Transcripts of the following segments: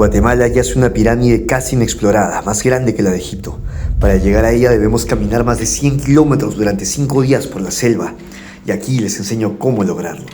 Guatemala yace una pirámide casi inexplorada, más grande que la de Egipto. Para llegar a ella debemos caminar más de 100 kilómetros durante 5 días por la selva. Y aquí les enseño cómo lograrlo.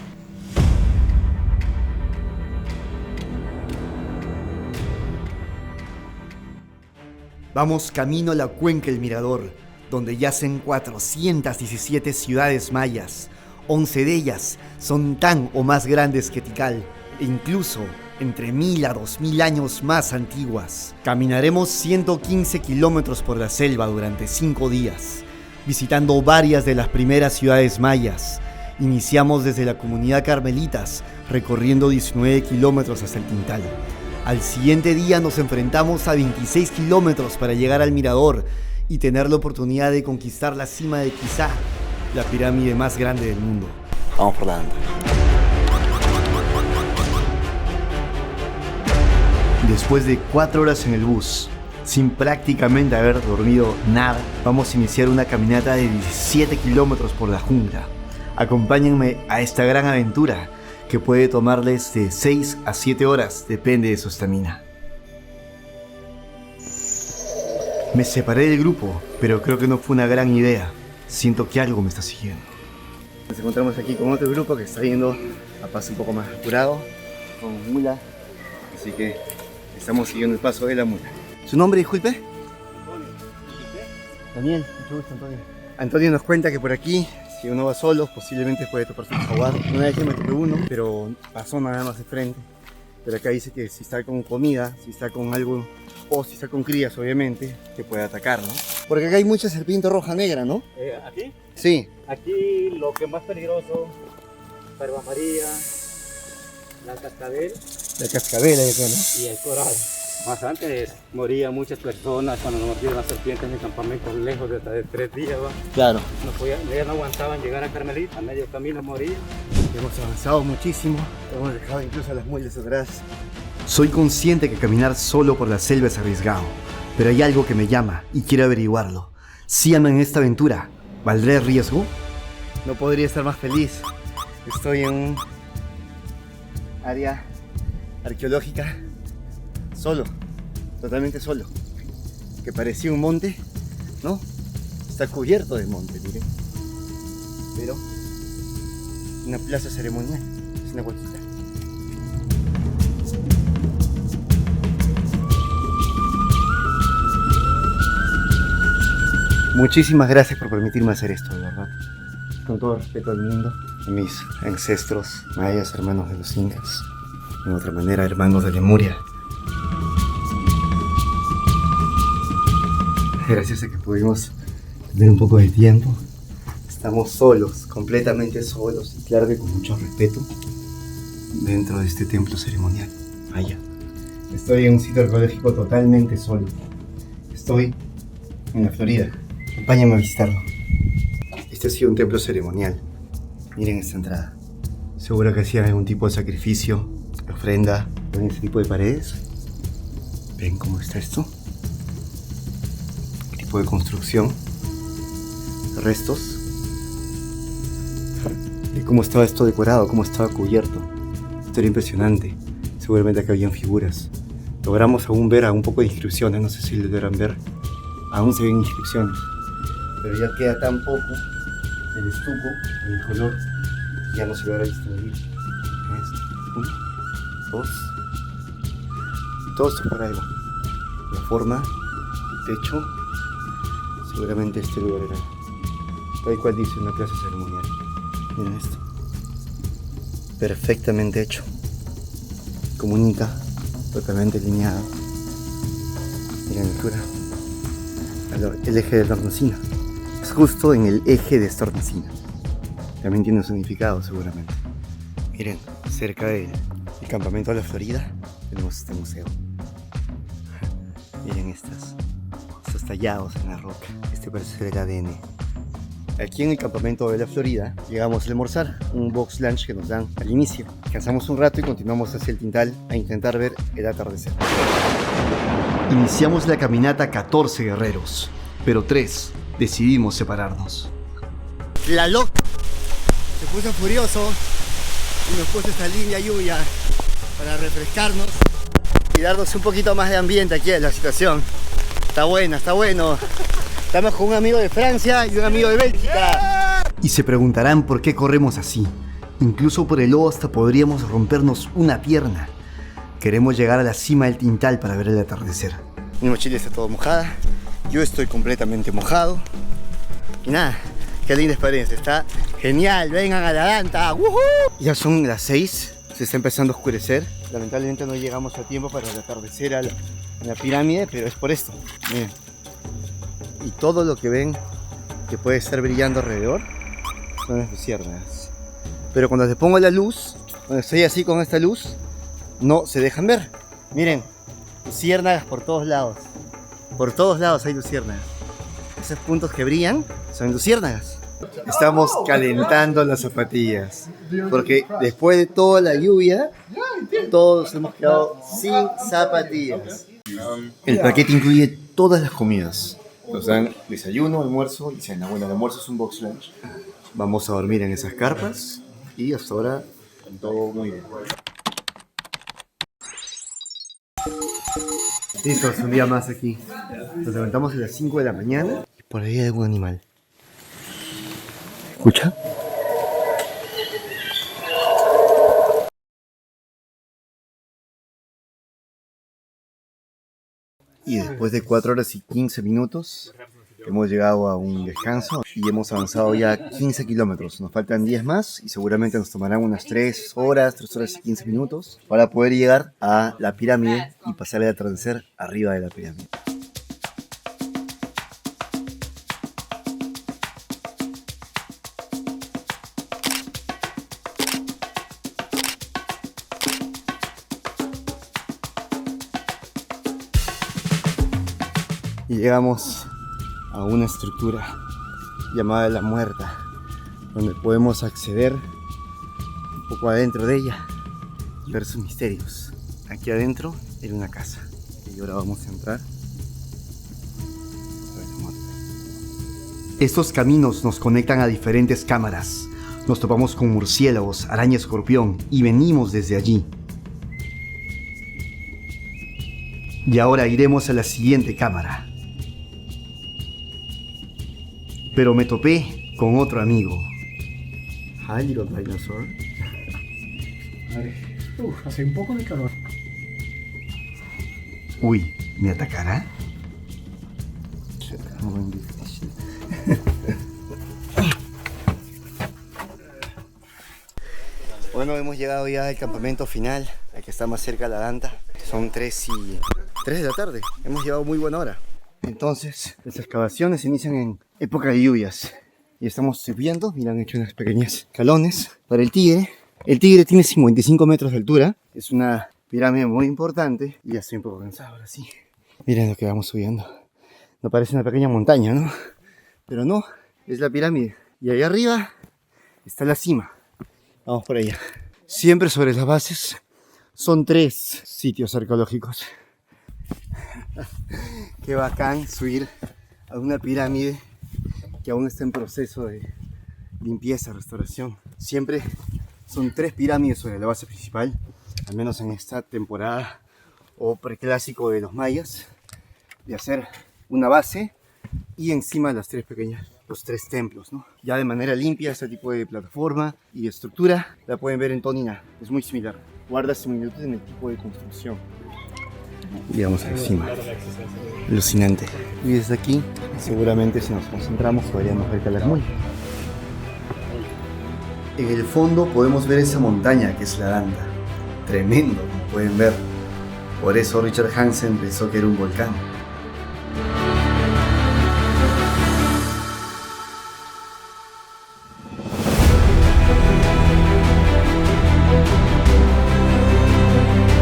Vamos camino a la cuenca El Mirador, donde yacen 417 ciudades mayas. 11 de ellas son tan o más grandes que Tikal, e incluso entre 1000 a 2000 años más antiguas. Caminaremos 115 kilómetros por la selva durante 5 días, visitando varias de las primeras ciudades mayas. Iniciamos desde la comunidad Carmelitas, recorriendo 19 kilómetros hasta el Tintal. Al siguiente día nos enfrentamos a 26 kilómetros para llegar al Mirador y tener la oportunidad de conquistar la cima de quizá la pirámide más grande del mundo. Vamos por delante. Después de 4 horas en el bus, sin prácticamente haber dormido nada, vamos a iniciar una caminata de 17 kilómetros por la jungla. Acompáñenme a esta gran aventura que puede tomarles de 6 a 7 horas, depende de su estamina. Me separé del grupo, pero creo que no fue una gran idea. Siento que algo me está siguiendo. Nos encontramos aquí con otro grupo que está yendo a paso un poco más apurado, con mula, así que estamos siguiendo el paso de la mula. ¿Su nombre, disculpe? Daniel, mucho gusto, Antonio. Antonio nos cuenta que por aquí, si uno va solo, posiblemente puede toparse un jaguar. Una vez que me topé uno, pero pasó nada más de frente. Pero acá dice que si está con comida, si está con algo, o si está con crías, obviamente, te puede atacar, ¿no? Porque acá hay mucha serpiente roja negra, ¿no? ¿Aquí? Sí. Aquí lo que es más peligroso, Barba María, la cascabel La cascabela, yo creo, ¿no? y el coral. Más antes morían muchas personas cuando nos mordieron las serpientes en campamentos lejos de hasta de 3 días. ¿va? Claro. Ya no aguantaban llegar a Carmelita, a medio camino morían. Hemos avanzado muchísimo, hemos dejado incluso las muelas atrás. Soy consciente que caminar solo por la selva es arriesgado, pero hay algo que me llama y quiero averiguarlo. Síganme en esta aventura. ¿Valdrá el riesgo? No podría estar más feliz. Estoy en un área arqueológica solo, totalmente solo. Que parecía un monte, ¿no? Está cubierto de monte, miren. Pero una plaza ceremonial, es una huequita. Muchísimas gracias por permitirme hacer esto, de verdad. Con todo respeto al mundo, a mis ancestros, mayas, hermanos de los incas, de otra manera, hermanos de Lemuria. Gracias a que pudimos tener un poco de tiempo. Estamos solos, completamente solos, y claro que con mucho respeto, dentro de este templo ceremonial maya. Estoy en un sitio arqueológico totalmente solo. Estoy en la Florida. Acompáñenme a visitarlo. Este ha sido un templo ceremonial. Miren esta entrada. Seguro que hacían algún tipo de sacrificio, ofrenda. ¿Ven este tipo de paredes? ¿Ven cómo está esto? ¿Qué tipo de construcción? Restos. ¿Y cómo estaba esto decorado? ¿Cómo estaba cubierto? Esto era impresionante. Seguramente acá habían figuras. Logramos aún ver un poco de inscripciones. No sé si lo logran ver. Aún se ven inscripciones. Pero ya queda tan poco el estuco, el color, ya no se logra distinguir. Uno, dos. Todo esto por algo. La forma, el techo, seguramente este lugar era tal cual dice una plaza ceremonial. Miren esto. Perfectamente hecho. Comunica, totalmente lineado. Miren la altura. El eje de Tornacina. Es justo en el eje de Tornacina. También tiene un significado seguramente. Miren, cerca del campamento de la Florida tenemos este museo. Miren estos tallados en la roca. Este parece ser el ADN. Aquí en el campamento de la Florida llegamos a almorzar, un box lunch que nos dan al inicio. Descansamos un rato y continuamos hacia el Tintal a intentar ver el atardecer. Iniciamos la caminata 14 guerreros, pero 3 decidimos separarnos. Tlaloc se puso furioso y nos puso esta línea lluvia para refrescarnos y darnos un poquito más de ambiente aquí en la situación. Está buena, está bueno. Estamos con un amigo de Francia y un amigo de Bélgica. Y se preguntarán por qué corremos así. Incluso por el lodo hasta podríamos rompernos una pierna. Queremos llegar a la cima del Tintal para ver el atardecer. Mi mochila está todo mojada. Yo estoy completamente mojado. Y nada, qué linda experiencia. Está genial. Vengan a la Danta. ¡Woohoo! Ya son las 6. Se está empezando a oscurecer. Lamentablemente no llegamos a tiempo para el atardecer a la pirámide, pero es por esto. Miren. Y todo lo que ven que puede estar brillando alrededor son las luciérnagas. Pero cuando les pongo la luz, cuando estoy así con esta luz, no se dejan ver. Miren, luciérnagas por todos lados. Por todos lados hay luciérnagas. Esos puntos que brillan son luciérnagas. Estamos calentando las zapatillas. Porque después de toda la lluvia, todos hemos quedado sin zapatillas. El paquete incluye todas las comidas. Nos dan desayuno, almuerzo y cena. Bueno, el almuerzo es un box lunch. Vamos a dormir en esas carpas. Y hasta ahora todo muy bien. Listo, es un día más aquí. Nos levantamos a las 5 de la mañana y por ahí hay algún animal. ¿Escucha? Y después de 4 horas y 15 minutos hemos llegado a un descanso y hemos avanzado ya 15 kilómetros. Nos faltan 10 más y seguramente nos tomarán unas 3 horas y 15 minutos para poder llegar a la pirámide y pasar el atardecer arriba de la pirámide. Y llegamos a una estructura llamada La Muerta, donde podemos acceder un poco adentro de ella y ver sus misterios. Aquí adentro era una casa y ahora vamos a entrar. Estos caminos nos conectan a diferentes cámaras. Nos topamos con murciélagos, araña escorpión y venimos desde allí. Y ahora iremos a la siguiente cámara. Pero me topé con otro amigo. Hi, little dinosaur. Hace un poco de calor. Uy, ¿me atacará? Bueno, hemos llegado ya al campamento final, al que está más cerca de la Danta. Son 3 de la tarde. Hemos llegado muy buena hora. Entonces, las excavaciones se inician en época de lluvias. Y estamos viendo, mira, han hecho unas pequeñas escalones para el tigre. El tigre tiene 55 metros de altura. Es una pirámide muy importante. Y ya estoy un poco cansado ahora sí. Miren lo que vamos subiendo. No parece una pequeña montaña, ¿no? Pero no, es la pirámide. Y ahí arriba está la cima. Vamos por allá. Siempre sobre las bases son 3 sitios arqueológicos. Qué bacán subir a una pirámide que aún está en proceso de limpieza, restauración. Siempre son 3 pirámides sobre la base principal, al menos en esta temporada o preclásico de los mayas, de hacer una base y encima las 3 pequeñas, los 3 templos, ¿no? Ya de manera limpia, este tipo de plataforma y estructura la pueden ver en Tonina, es muy similar, guarda similitudes en el tipo de construcción. Llegamos a la cima, alucinante. Y desde aquí, seguramente si nos concentramos, podríamos ver Calakmul. En el fondo podemos ver esa montaña que es la Danta. Tremendo, como pueden ver. Por eso Richard Hansen pensó que era un volcán.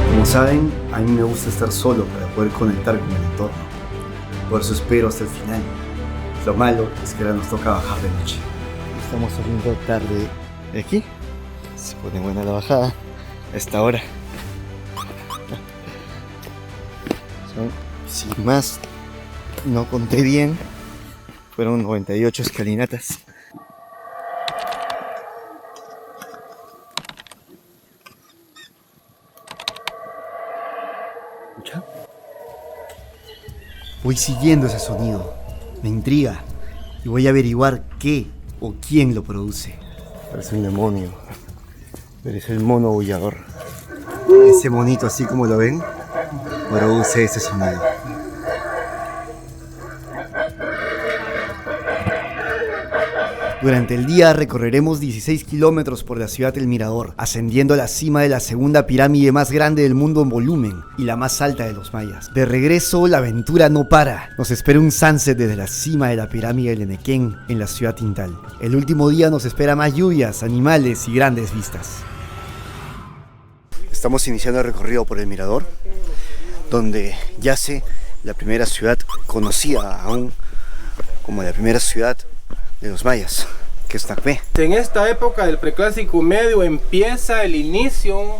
Como saben, a mí me gusta estar solo para poder conectar con el entorno. Por eso espero hasta el final. Lo malo es que ahora nos toca bajar de noche. Estamos saliendo tarde de aquí. Se pone buena la bajada a esta hora. Sin más, no conté bien. Fueron 98 escalinatas. escucha? Voy siguiendo ese sonido. Me intriga y voy a averiguar qué o quién lo produce. Parece un demonio. Eres el mono aullador. Ese monito, así como lo ven, produce ese sonido. Durante el día recorreremos 16 kilómetros por la ciudad del Mirador, ascendiendo a la cima de la segunda pirámide más grande del mundo en volumen y la más alta de los mayas. De regreso, la aventura no para. Nos espera un sunset desde la cima de la pirámide del Enequén en la ciudad Tintal. El último día nos espera más lluvias, animales y grandes vistas. Estamos iniciando el recorrido por el Mirador, donde yace la primera ciudad conocida aún como la primera ciudad de los mayas, que es Tacpé. En esta época del Preclásico Medio empieza el inicio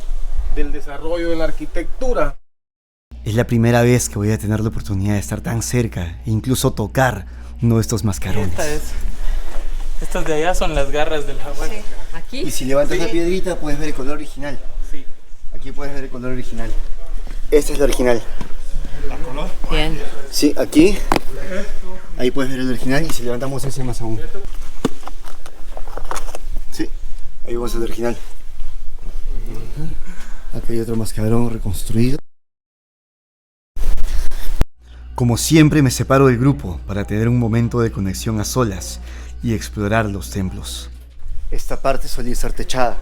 del desarrollo de la arquitectura. Es la primera vez que voy a tener la oportunidad de estar tan cerca e incluso tocar uno de estos mascarones. Estas de allá son las garras del jaguar. Sí. ¿Aquí? Y si levantas la piedrita puedes ver el color original. Sí. Aquí puedes ver el color original. Esta es la original. Bien. Sí, aquí. Ahí puedes ver el original y si levantamos ese más aún. Sí, ahí vamos el original. Aquí hay otro mascarón reconstruido. Como siempre me separo del grupo para tener un momento de conexión a solas y explorar los templos. Esta parte solía estar techada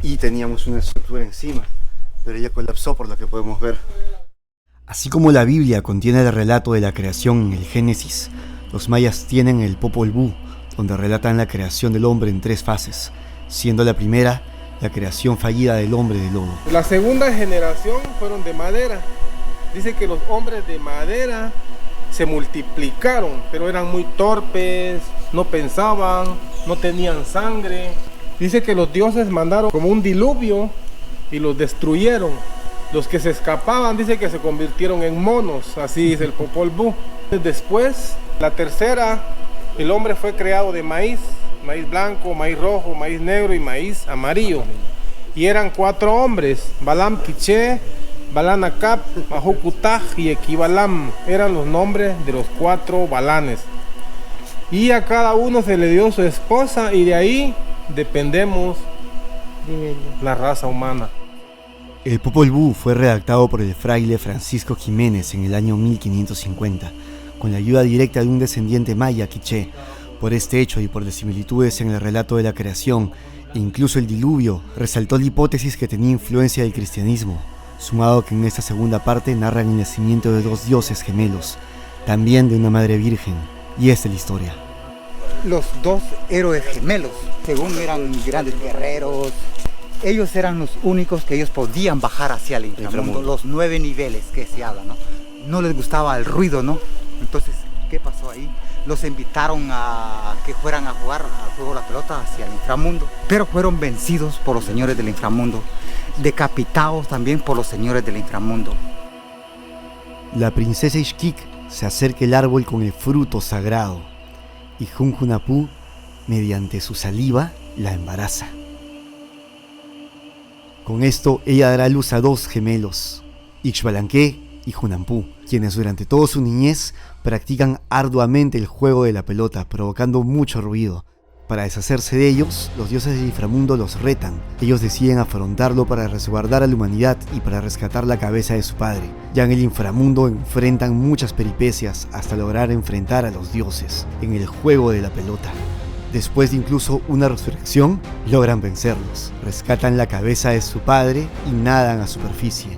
y teníamos una estructura encima, pero ella colapsó por lo que podemos ver. Así como la Biblia contiene el relato de la creación en el Génesis, los mayas tienen el Popol Vuh, donde relatan la creación del hombre en 3 fases, siendo la primera la creación fallida del hombre de lodo. La segunda generación fueron de madera. Dice que los hombres de madera se multiplicaron, pero eran muy torpes, no pensaban, no tenían sangre. Dice que los dioses mandaron como un diluvio y los destruyeron. Los que se escapaban dice que se convirtieron en monos, así es el Popol Vuh. Después, la tercera, el hombre fue creado de maíz, maíz blanco, maíz rojo, maíz negro y maíz amarillo. Y eran 4 hombres, Balam Quiché, Balan Acap, Mahukutaj y Equibalam. Eran los nombres de los 4 balanes. Y a cada uno se le dio su esposa y de ahí dependemos la raza humana. El Popol Vuh fue redactado por el fraile Francisco Jiménez en el año 1550, con la ayuda directa de un descendiente maya quiché. Por este hecho y por las similitudes en el relato de la creación e incluso el diluvio, resaltó la hipótesis que tenía influencia del cristianismo, sumado que en esta segunda parte narran el nacimiento de 2 dioses gemelos, también de una madre virgen, y esta es la historia. Los 2 héroes gemelos, según eran grandes guerreros, ellos eran los únicos que ellos podían bajar hacia el inframundo, los 9 niveles que se habla, ¿no? No les gustaba el ruido, ¿no? Entonces, ¿qué pasó ahí? Los invitaron a que fueran a jugar al juego de la pelota hacia el inframundo, pero fueron vencidos por los señores del inframundo, decapitados también por los señores del inframundo. La princesa Ixquic se acerca al árbol con el fruto sagrado y Junjunapú, mediante su saliva, la embaraza. Con esto, ella dará luz a 2 gemelos, Ixbalanqué y Junampú, quienes durante toda su niñez practican arduamente el juego de la pelota, provocando mucho ruido. Para deshacerse de ellos, los dioses del inframundo los retan. Ellos deciden afrontarlo para resguardar a la humanidad y para rescatar la cabeza de su padre. Ya en el inframundo enfrentan muchas peripecias hasta lograr enfrentar a los dioses en el juego de la pelota. Después de incluso una resurrección, logran vencerlos, rescatan la cabeza de su padre y nadan a superficie.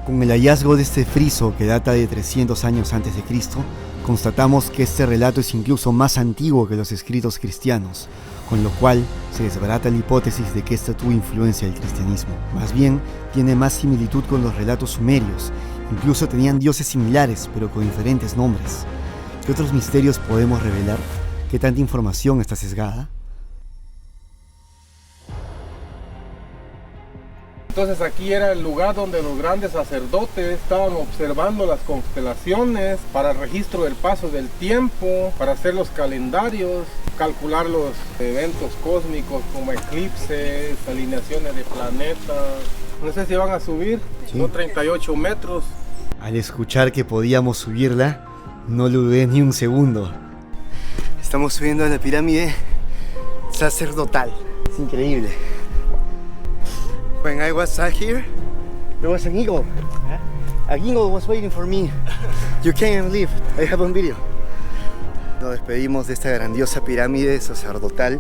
Con el hallazgo de este friso que data de 300 años antes de Cristo, constatamos que este relato es incluso más antiguo que los escritos cristianos, con lo cual se desbarata la hipótesis de que esta tuvo influencia del cristianismo. Más bien, tiene más similitud con los relatos sumerios, incluso tenían dioses similares, pero con diferentes nombres. ¿Qué otros misterios podemos revelar? ¿Qué tanta información está sesgada? Entonces aquí era el lugar donde los grandes sacerdotes estaban observando las constelaciones para el registro del paso del tiempo, para hacer los calendarios, calcular los eventos cósmicos como eclipses, alineaciones de planetas, No sé si van a subir, son 38 metros. Al escuchar que podíamos subirla, no lo dudé ni un segundo. Estamos subiendo a la pirámide sacerdotal. Es increíble. When I was here, there was an eagle. An eagle was waiting for me. You can't believe. I have on video. Nos despedimos de esta grandiosa pirámide sacerdotal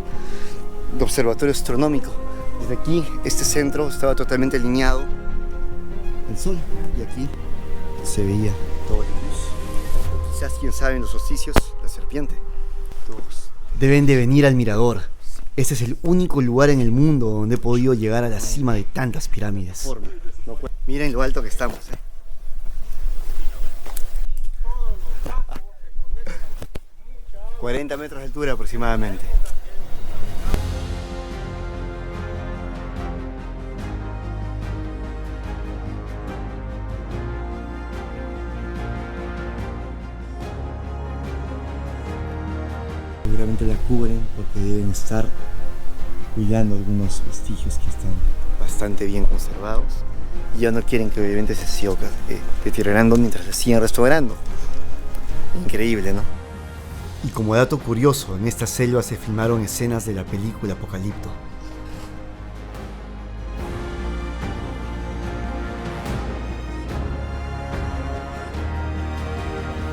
de observatorio astronómico. Desde aquí, este centro estaba totalmente alineado al sol y aquí se veía todo el luz. Quizás, quién sabe, en los solsticios, la serpiente. Todos. Deben de venir al mirador. Este es el único lugar en el mundo donde he podido llegar a la cima de tantas pirámides. Miren lo alto que estamos. 40 metros de altura aproximadamente. Seguramente la cubren porque deben estar cuidando algunos vestigios que están Bastante bien conservados y ya no quieren que obviamente se siga deteriorando mientras se siguen restaurando. Increíble, ¿no? Y como dato curioso, en esta selva se filmaron escenas de la película Apocalipto.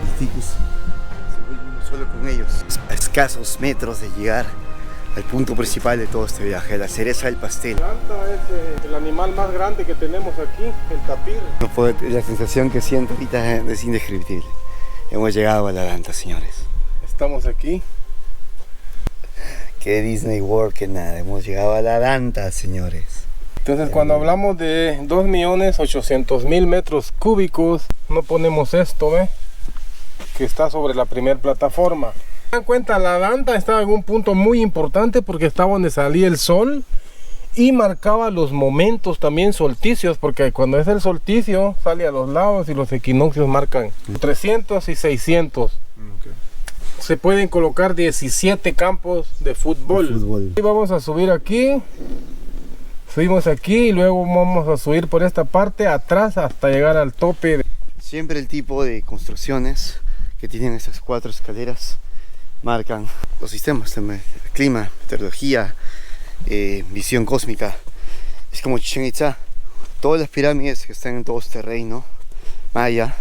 Vestigios. Se vuelve uno solo con ellos. A escasos metros de llegar al punto principal de todo este viaje, la cereza del pastel. La anta es el animal más grande que tenemos aquí, el tapir. No puedo, la sensación que siento ahorita es indescriptible. Hemos llegado a la Danta, señores. Estamos aquí. Que Disney World, que nada. Hemos llegado a la Danta, señores. Entonces, cuando hablamos de 2.800.000 metros cúbicos, no ponemos esto, ¿ve? Que está sobre la primera plataforma. Se dan cuenta, la Danta estaba en un punto muy importante porque estaba donde salía el sol y marcaba los momentos también solsticios, porque cuando es el solsticio sale a los lados y los equinoccios marcan 300 y 600. Se pueden colocar 17 campos de fútbol. Y vamos a subir aquí. Subimos aquí y luego vamos a subir por esta parte atrás hasta llegar al tope. Siempre el tipo de construcciones que tienen estas 4 escaleras marcan los sistemas, el clima, meteorología, visión cósmica. Es como Chichén Itzá. Todas las pirámides que están en todo este reino maya,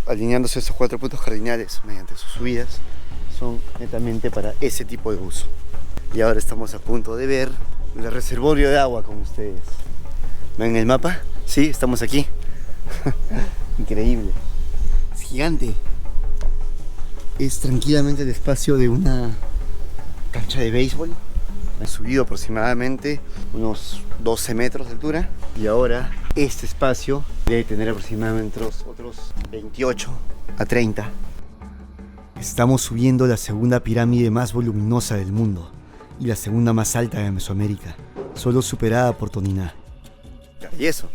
alineándose estos 4 puntos cardinales mediante sus subidas, son netamente para ese tipo de uso. Y ahora estamos a punto de ver el reservorio de agua con ustedes. ¿Ven el mapa? Sí, estamos aquí. Increíble. Es gigante. Es tranquilamente el espacio de una cancha de béisbol. Han subido aproximadamente unos 12 metros de altura. Y ahora este espacio debe tener aproximadamente otros 28 a 30. Estamos subiendo la segunda pirámide más voluminosa del mundo y la segunda más alta de Mesoamérica, solo superada por Toniná. Y eso,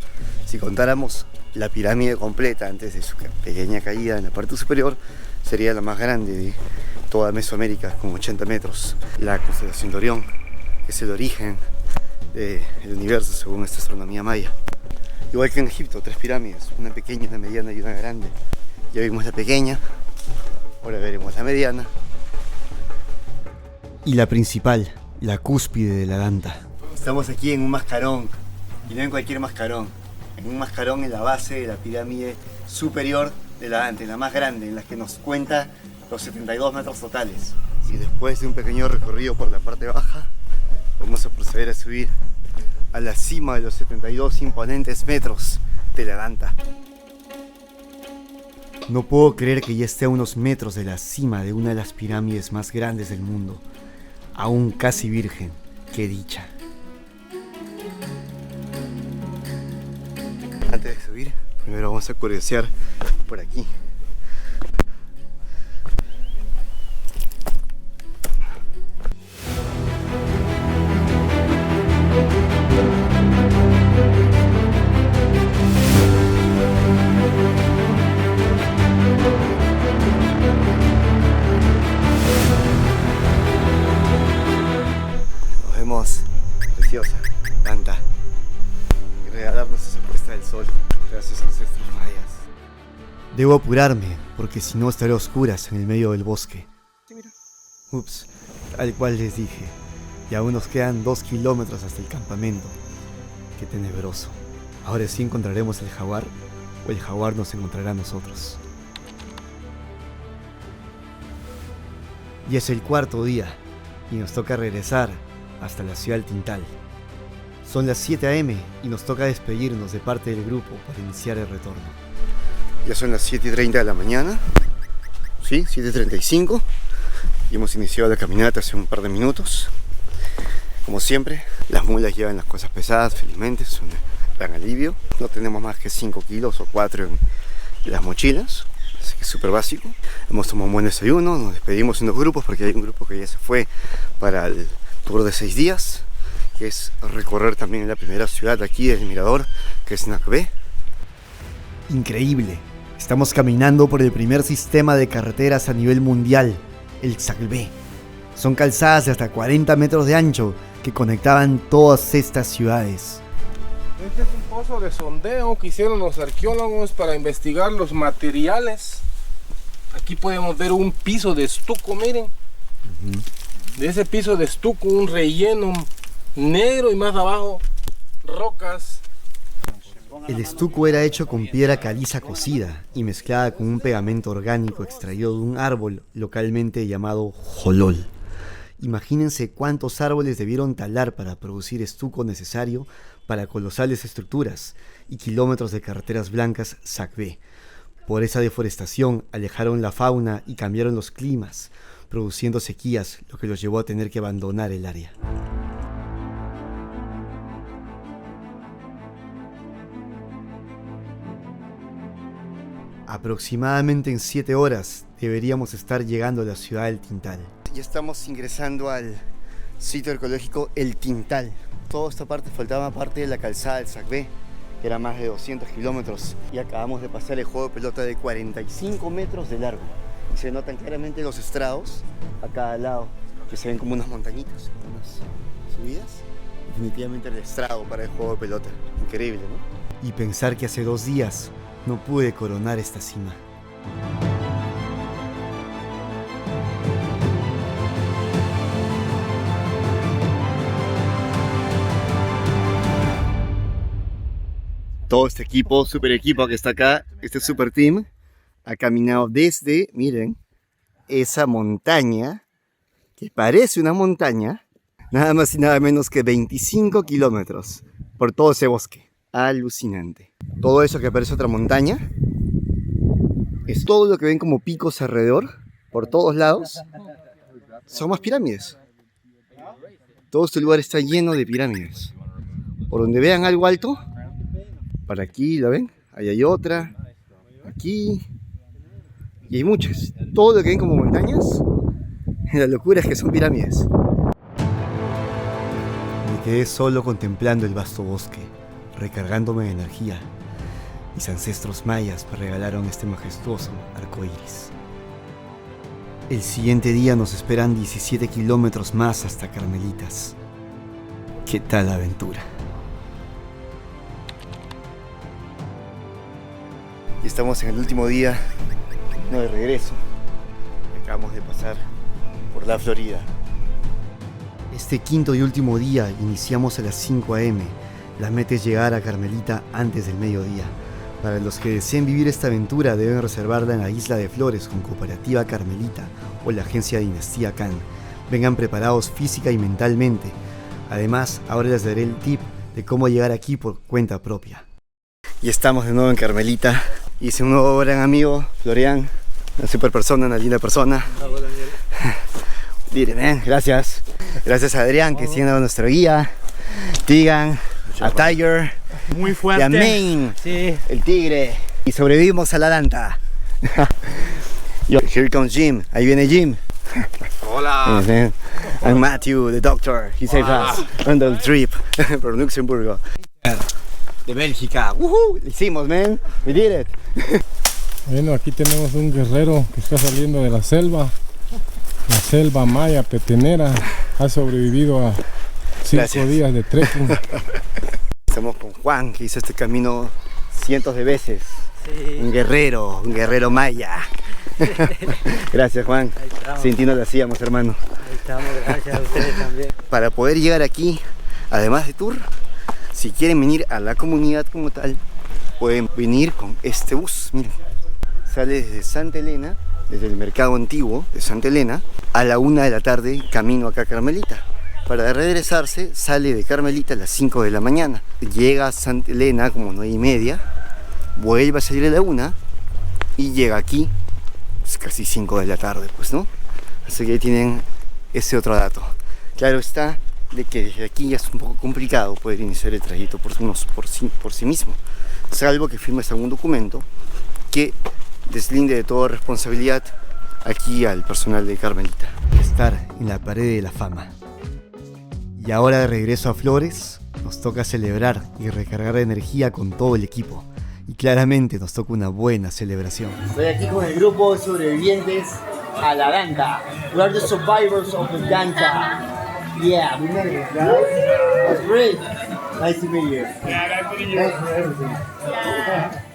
si contáramos la pirámide completa antes de su pequeña caída en la parte superior, sería la más grande de toda Mesoamérica, con 80 metros. La constelación de Orión, que es el origen del universo según esta astronomía maya. Igual que en Egipto, 3 pirámides, una pequeña, una mediana y una grande. Ya vimos la pequeña, ahora veremos la mediana. Y la principal, la cúspide de la Danta. Estamos aquí en un mascarón, y no en cualquier mascarón, en un mascarón en la base de la pirámide superior de la Danta, la más grande, en la que nos cuenta los 72 metros totales. Y después de un pequeño recorrido por la parte baja, vamos a proceder a subir a la cima de los 72 imponentes metros de la Danta. No puedo creer que ya esté a unos metros de la cima de una de las pirámides más grandes del mundo, aún casi virgen. ¡Qué dicha! Antes de subir, primero vamos a curiosear por aquí. Nos vemos, preciosa, Danta, y regalarnos esa del sol, gracias a ancestros mayas. Debo apurarme, porque si no estaré a oscuras en el medio del bosque. Ups, tal cual les dije. Y aún nos quedan 2 kilómetros hasta el campamento. Qué tenebroso. Ahora sí encontraremos el jaguar, o el jaguar nos encontrará a nosotros. Y es el 4.º día, y nos toca regresar hasta la ciudad del Tintal. Son las 7 a.m. y nos toca despedirnos de parte del grupo para iniciar el retorno. Ya son las 7:30 de la mañana, sí, 7:35, y hemos iniciado la caminata hace un par de minutos. Como siempre, las mulas llevan las cosas pesadas, felizmente, es un gran alivio. No tenemos más que 5 kilos o 4 en las mochilas, así que es súper básico. Hemos tomado un buen desayuno, nos despedimos en 2 grupos porque hay un grupo que ya se fue para el tour de 6 días, que es recorrer también la primera ciudad aquí del Mirador, que es Nacbé. Increíble. Estamos caminando por el primer sistema de carreteras a nivel mundial, el Xaclvé. Son calzadas de hasta 40 metros de ancho que conectaban todas estas ciudades. Este es un pozo de sondeo que hicieron los arqueólogos para investigar los materiales. Aquí podemos ver un piso de estuco, miren. De ese piso de estuco un relleno negro y más abajo rocas. El estuco era hecho con piedra caliza cocida y mezclada con un pegamento orgánico extraído de un árbol localmente llamado jolol. Imagínense cuántos árboles debieron talar para producir estuco necesario para colosales estructuras y kilómetros de carreteras blancas Xaclvé. Por esa deforestación alejaron la fauna y cambiaron los climas, produciendo sequías, lo que los llevó a tener que abandonar el área. Aproximadamente en 7 horas deberíamos estar llegando a la ciudad del Tintal. Ya estamos ingresando al sitio arqueológico El Tintal. Toda esta parte faltaba parte de la calzada del Xaclvé, que era más de 200 kilómetros. Y acabamos de pasar el juego de pelota de 45 metros de largo. Y se notan claramente los estrados a cada lado, que se ven como unas montañitas, unas subidas. Definitivamente el estrado para el juego de pelota. Increíble, ¿no? Y pensar que hace 2 días no pude coronar esta cima. Todo este equipo, super equipo que está acá, este super team, ha caminado desde, miren, esa montaña, que parece una montaña, nada más y nada menos que 25 kilómetros por todo ese bosque. Alucinante. Todo eso que parece otra montaña es todo lo que ven como picos alrededor, por todos lados, son más pirámides. Todo este lugar está lleno de pirámides. Por donde vean algo alto, para aquí, ¿la ven? Ahí hay otra, aquí, y hay muchas. Todo lo que ven como montañas, la locura es que son pirámides. Me quedé solo contemplando el vasto bosque, recargándome de energía. Mis ancestros mayas me regalaron este majestuoso arco iris. El siguiente día nos esperan 17 kilómetros más hasta Carmelitas. ¿Qué tal aventura? Y estamos en el último día, no de regreso. Acabamos de pasar por la Florida. Este quinto y último día iniciamos a las 5 a.m. La meta es llegar a Carmelita antes del mediodía. Para los que deseen vivir esta aventura deben reservarla en la Isla de Flores con Cooperativa Carmelita o la agencia Dinastía Can. Vengan preparados física y mentalmente. Además, ahora les daré el tip de cómo llegar aquí por cuenta propia. Y estamos de nuevo en Carmelita. Hice un nuevo gran amigo, Florian, una super persona, una linda persona. Miren, gracias. Gracias a Adrián, que siendo nuestro guía. Tigan, a Tiger, muy fuerte. y a Maine, Sí. el tigre. Y sobrevivimos a la Danta. Here comes Jim. Ahí viene Jim. Hola. And Matthew, the doctor. He saved us on the trip por Luxemburgo. De Bélgica. ¡Woohoo! Lo hicimos, man. We did it. Bueno, aquí tenemos un guerrero que está saliendo de la selva maya petenera. Ha sobrevivido a 5 días de trekking. Estamos con Juan, que hizo este camino cientos de veces. Sí. Un guerrero maya. Gracias, Juan. Sin ti no lo hacíamos, hermano. Ahí estamos, gracias a ustedes también. Para poder llegar aquí, además de tour, si quieren venir a la comunidad como tal, pueden venir con este bus. Miren, sale desde Santa Elena, desde el mercado antiguo de Santa Elena, a la 1 de la tarde, camino acá a Carmelita. Para regresarse, sale de Carmelita a las 5 de la mañana. Llega a Santa Elena como 9:30, vuelve a salir a la 1 y llega aquí pues, casi 5 de la tarde, pues, ¿no? Así que ahí tienen ese otro dato. Claro está de que desde aquí ya es un poco complicado poder iniciar el trayecto por sí mismo, salvo que firmes algún documento que deslinde de toda responsabilidad aquí al personal de Carmelita. Estar en la pared de la fama. Y ahora de regreso a Flores, nos toca celebrar y recargar energía con todo el equipo. Y claramente nos toca una buena celebración. Estoy aquí con el grupo de sobrevivientes a la Danta. We are the survivors of the Danta. Yeah, we made it, guys. That's great. Nice to meet you. Yeah, nice to meet you. Thanks for everything.